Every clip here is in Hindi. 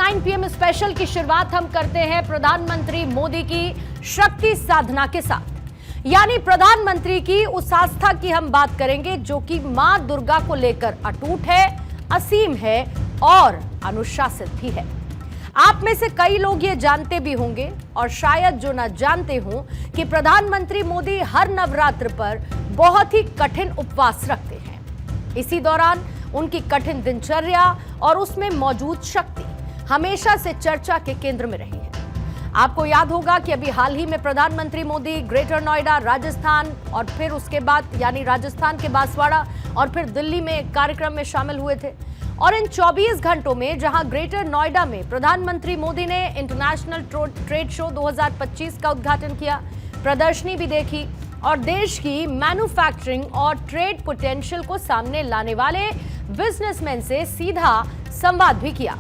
9 PM स्पेशल की शुरुआत हम करते हैं प्रधानमंत्री मोदी की शक्ति साधना के साथ। यानी प्रधानमंत्री की उस आस्था की हम बात करेंगे जो कि मां दुर्गा को लेकर अटूट है, असीम है और अनुशासित भी है। आप में से कई लोग ये जानते भी होंगे और शायद जो ना जानते हों कि प्रधानमंत्री मोदी हर नवरात्र पर बहुत ही कठिन उपवास रखते हैं। इसी दौरान उनकी कठिन दिनचर्या और उसमें मौजूद शक्ति हमेशा से चर्चा के केंद्र में रही है। आपको याद होगा कि अभी हाल ही में प्रधानमंत्री मोदी ग्रेटर नोएडा, राजस्थान और फिर उसके बाद यानी राजस्थान के बांसवाड़ा और फिर दिल्ली में एक कार्यक्रम में शामिल हुए थे। और इन 24 घंटों में जहां ग्रेटर नोएडा में प्रधानमंत्री मोदी ने इंटरनेशनल ट्रेड शो 2025 का उद्घाटन किया, प्रदर्शनी भी देखी और देश की मैन्युफैक्चरिंग और ट्रेड पोटेंशियल को सामने लाने वाले बिजनेसमैन से सीधा संवाद भी किया।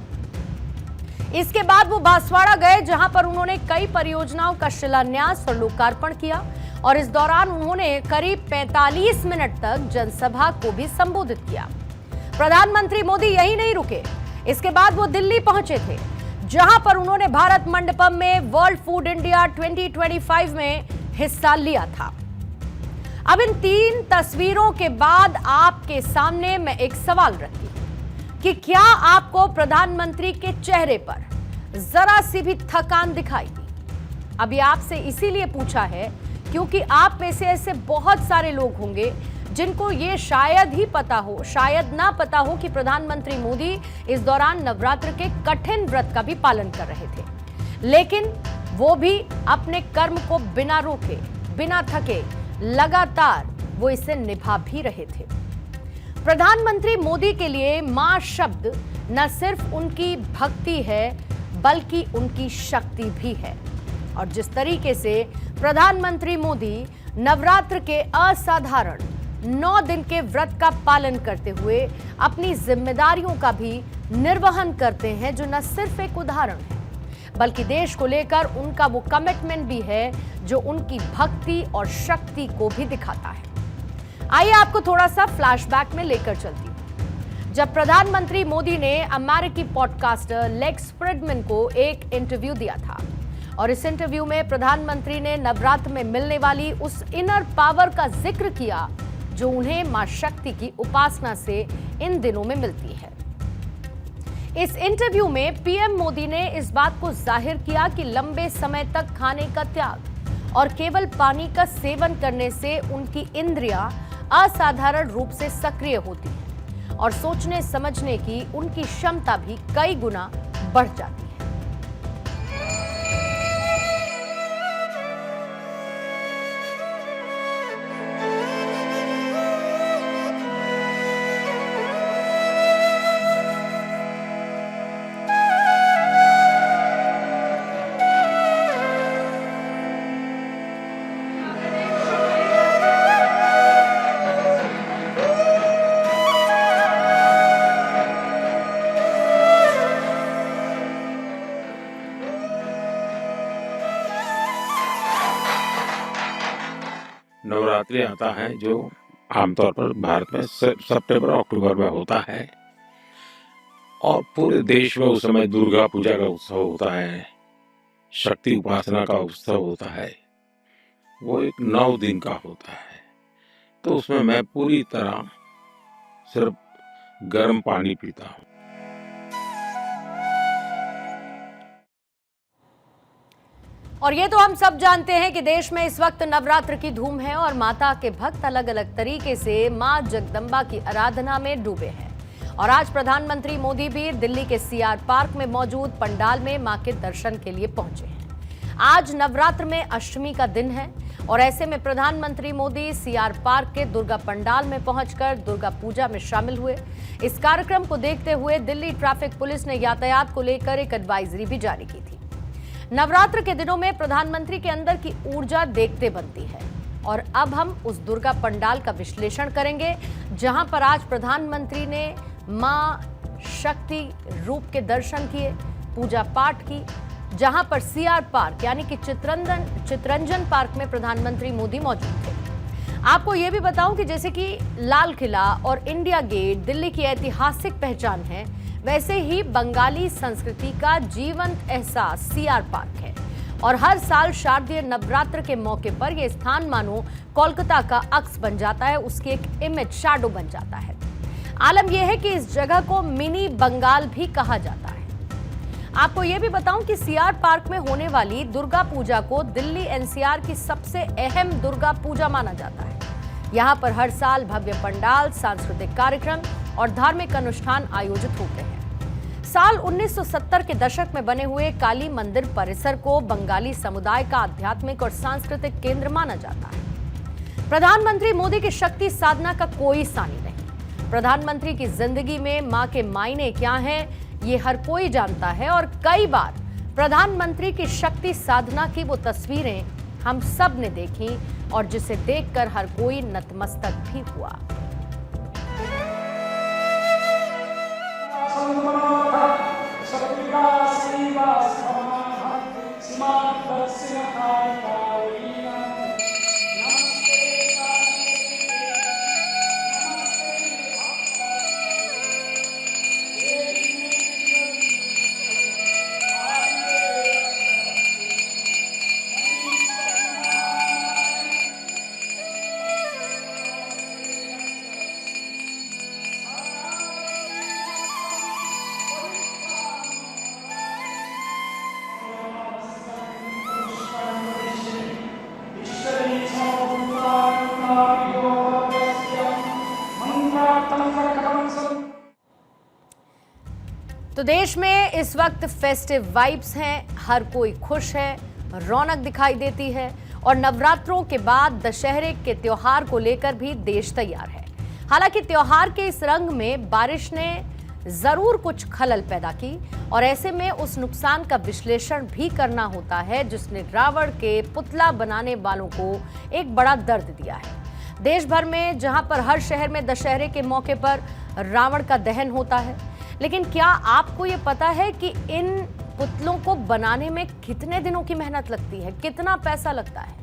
इसके बाद वो बांसवाड़ा गए जहां पर उन्होंने कई परियोजनाओं का शिलान्यास और लोकार्पण किया और इस दौरान उन्होंने करीब 45 मिनट तक जनसभा को भी संबोधित किया। प्रधानमंत्री मोदी यही नहीं रुके, इसके बाद वो दिल्ली पहुंचे थे जहां पर उन्होंने भारत मंडपम में वर्ल्ड फूड इंडिया 2025 में हिस्सा लिया था। अब इन 3 तस्वीरों के बाद आपके सामने मैं एक सवाल रखती हूं कि क्या आपको प्रधानमंत्री के चेहरे पर जरा सी भी थकान दिखाई दी? अभी आपसे इसीलिए पूछा है क्योंकि आप में से ऐसे बहुत सारे लोग होंगे जिनको ये शायद ही पता हो, शायद ना पता हो कि प्रधानमंत्री मोदी इस दौरान नवरात्र के कठिन व्रत का भी पालन कर रहे थे, लेकिन वो भी अपने कर्म को बिना रोके, बिना थके लगातार वो इसे निभा भी रहे थे। प्रधानमंत्री मोदी के लिए मां शब्द न सिर्फ उनकी भक्ति है बल्कि उनकी शक्ति भी है। और जिस तरीके से प्रधानमंत्री मोदी नवरात्र के असाधारण 9 दिन के व्रत का पालन करते हुए अपनी जिम्मेदारियों का भी निर्वहन करते हैं, जो न सिर्फ एक उदाहरण है बल्कि देश को लेकर उनका वो कमिटमेंट भी है जो उनकी भक्ति और शक्ति को भी दिखाता है। आइए आपको थोड़ा सा फ्लैशबैक में लेकर चलती हूं। जब प्रधानमंत्री मोदी ने अमेरिकी पॉडकास्टर लेक्स फ्रिडमैन को एक इंटरव्यू दिया था और इस इंटरव्यू में प्रधानमंत्री ने नवरात्र में मिलने वाली उस इनर पावर का जिक्र किया जो उन्हें मां शक्ति की उपासना से इन दिनों में मिलती है। इस इंटरव्यू में पीएम मोदी ने इस बात को जाहिर किया कि लंबे समय तक खाने का त्याग और केवल पानी का सेवन करने से उनकी इंद्रियां असाधारण रूप से सक्रिय होती हैं और सोचने समझने की उनकी क्षमता भी कई गुना बढ़ जाती है। नवरात्रि आता है जो आमतौर पर भारत में सितंबर अक्टूबर में होता है और पूरे देश में उस समय दुर्गा पूजा का उत्सव होता है, शक्ति उपासना का उत्सव होता है। वो एक 9 दिन का होता है, तो उसमें मैं पूरी तरह सिर्फ गर्म पानी पीता हूँ। और ये तो हम सब जानते हैं कि देश में इस वक्त नवरात्र की धूम है और माता के भक्त अलग अलग तरीके से मां जगदम्बा की आराधना में डूबे हैं। और आज प्रधानमंत्री मोदी भी दिल्ली के सीआर पार्क में मौजूद पंडाल में मां के दर्शन के लिए पहुंचे हैं। आज नवरात्र में अष्टमी का दिन है और ऐसे में प्रधानमंत्री मोदी सीआर पार्क के दुर्गा पंडाल में पहुंचकर दुर्गा पूजा में शामिल हुए। इस कार्यक्रम को देखते हुए दिल्ली ट्रैफिक पुलिस ने यातायात को लेकर एक एडवाइजरी भी जारी की थी। नवरात्र के दिनों में प्रधानमंत्री के अंदर की ऊर्जा देखते बनती है और अब हम उस दुर्गा पंडाल का विश्लेषण करेंगे जहां पर आज प्रधानमंत्री ने मां शक्ति रूप के दर्शन किए, पूजा पाठ की, जहां पर सीआर पार्क यानी कि चितरंजन पार्क में प्रधानमंत्री मोदी मौजूद थे। आपको यह भी बताऊं कि जैसे कि लाल किला और इंडिया गेट दिल्ली की ऐतिहासिक पहचान है, वैसे ही बंगाली संस्कृति का जीवंत एहसास सीआर पार्क है और हर साल शारदीय नवरात्र के मौके पर यह स्थान मानो कोलकाता का अक्स बन जाता है, उसकी एक इमेज शैडो बन जाता है। आलम यह है कि इस जगह को मिनी बंगाल भी कहा जाता है। आपको यह भी बताऊं कि सीआर पार्क में होने वाली दुर्गा पूजा को दिल्ली एनसीआर की सबसे अहम दुर्गा पूजा माना जाता है। यहां पर हर साल भव्य पंडाल, सांस्कृतिक कार्यक्रम और धार्मिक अनुष्ठान आयोजित होते हैं। साल 1970 के दशक में बने हुए काली मंदिर परिसर को बंगाली समुदाय का आध्यात्मिक और सांस्कृतिक केंद्र माना जाता है। प्रधानमंत्री मोदी की शक्ति साधना का कोई सानी नहीं। प्रधानमंत्री की जिंदगी में मां के मायने क्या हैं, ये हर कोई जानता है और कई बार प्रधानमंत्री की शक्ति साधना की वो तस्वीरें हम सब ने देखी और जिसे देखकर हर कोई नतमस्तक भी हुआ। तो देश में इस वक्त फेस्टिव वाइब्स हैं, हर कोई खुश है, रौनक दिखाई देती है और नवरात्रों के बाद दशहरे के त्योहार को लेकर भी देश तैयार है। हालांकि त्योहार के इस रंग में बारिश ने जरूर कुछ खलल पैदा की और ऐसे में उस नुकसान का विश्लेषण भी करना होता है जिसने रावण के पुतला बनाने वालों को एक बड़ा दर्द दिया है। देश भर में जहां पर हर शहर में दशहरे के मौके पर रावण का दहन होता है, लेकिन क्या आपको ये पता है कि इन पुतलों को बनाने में कितने दिनों की मेहनत लगती है, कितना पैसा लगता है?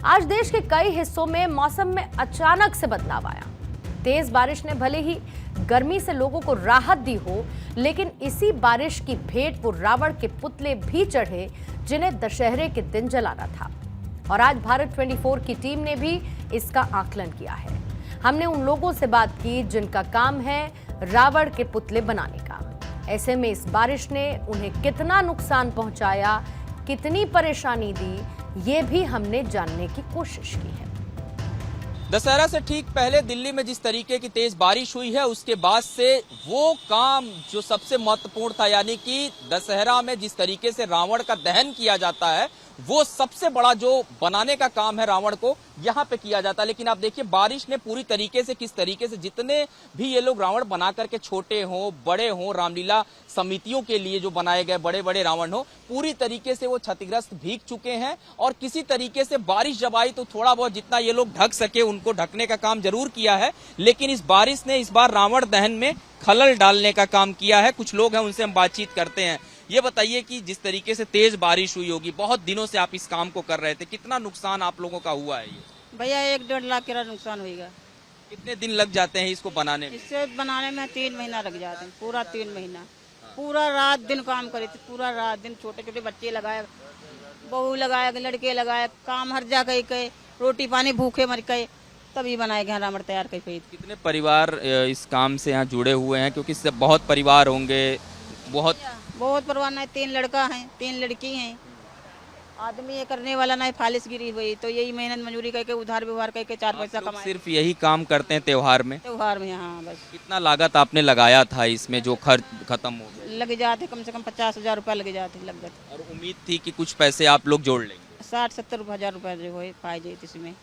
आज देश के कई हिस्सों में मौसम में अचानक से बदलाव आया। तेज बारिश ने भले ही गर्मी से लोगों को राहत दी हो, लेकिन इसी बारिश की भेंट वो रावण के पुतले भी चढ़े जिन्हें दशहरे के दिन जलाना था। और आज भारत 24 की टीम ने भी इसका आकलन किया है। हमने उन लोगों से बात की जिनका काम है रावण के पुतले बनाने का। ऐसे में इस बारिश ने उन्हें कितना नुकसान पहुंचाया, कितनी परेशानी दी, ये भी हमने जानने की कोशिश की है। दशहरा से ठीक पहले दिल्ली में जिस तरीके की तेज बारिश हुई है, उसके बाद से वो काम जो सबसे महत्वपूर्ण था, यानी कि दशहरा में जिस तरीके से रावण का दहन किया जाता है, वो सबसे बड़ा जो बनाने का काम है रावण को, यहाँ पे किया जाता है। लेकिन आप देखिए बारिश ने पूरी तरीके से, किस तरीके से जितने भी ये लोग रावण बना करके, छोटे हों बड़े हों, रामलीला समितियों के लिए जो बनाए गए बड़े बड़े रावण हो, पूरी तरीके से वो क्षतिग्रस्त भीग चुके हैं। और किसी तरीके से बारिश जब आई तो थोड़ा बहुत जितना ये लोग ढक सके उनको ढकने का काम जरूर किया है, लेकिन इस बारिश ने इस बार रावण दहन में खलल डालने का काम किया है। कुछ लोग हैं, उनसे हम बातचीत करते हैं। ये बताइए कि जिस तरीके से तेज बारिश हुई होगी, बहुत दिनों से आप इस काम को कर रहे थे, कितना नुकसान आप लोगों का हुआ है? ये भैया 1-1.5 लाख का नुकसान होगा। कितने दिन लग जाते हैं इसको बनाने में? इससे बनाने में 3 महीना लग जाते हैं, पूरा 3 महीना। पूरा रात दिन काम करे थे, पूरा रात दिन। छोटे छोटे बच्चे लगाए, बहू लगाए, लड़के लगाए, काम हर जा गए, रोटी पानी भूखे मर गए, तभी बनाए गए रावण तैयार कर। कितने परिवार इस काम से यहाँ जुड़े हुए हैं? क्योंकि इससे बहुत परिवार होंगे। बहुत परिवार नहीं, 3 लड़का हैं, 3 लड़की हैं। आदमी ये करने वाला नहीं, फालिस गिरी हुई, तो यही मेहनत मजदूरी करके उधार व्यवहार करके 4 पैसा कमाए। सिर्फ यही काम करते हैं त्योहार में? त्योहार में हाँ बस। कितना लागत आपने लगाया था इसमें जो खर्च खत्म हो गया? लग जाते कम से कम 50,000 रुपया लग जाते लगभग। और उम्मीद थी कि कुछ पैसे आप लोग जोड़ लेंगे? 60-70 हजार रुपया जो है पाए जाए इसमें।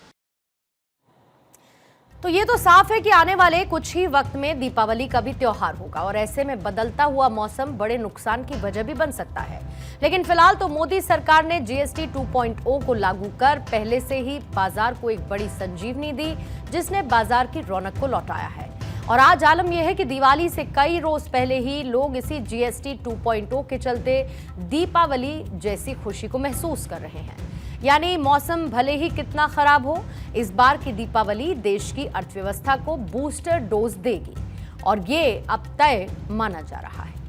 तो ये तो साफ है कि आने वाले कुछ ही वक्त में दीपावली का भी त्योहार होगा और ऐसे में बदलता हुआ मौसम बड़े नुकसान की वजह भी बन सकता है। लेकिन फिलहाल तो मोदी सरकार ने जीएसटी 2.0 को लागू कर पहले से ही बाजार को एक बड़ी संजीवनी दी, जिसने बाजार की रौनक को लौटाया है। और आज आलम यह है कि दिवाली से कई रोज पहले ही लोग इसी जीएसटी 2.0 के चलते दीपावली जैसी खुशी को महसूस कर रहे हैं। यानी मौसम भले ही कितना खराब हो, इस बार की दीपावली देश की अर्थव्यवस्था को बूस्टर डोज देगी और ये अब तय माना जा रहा है।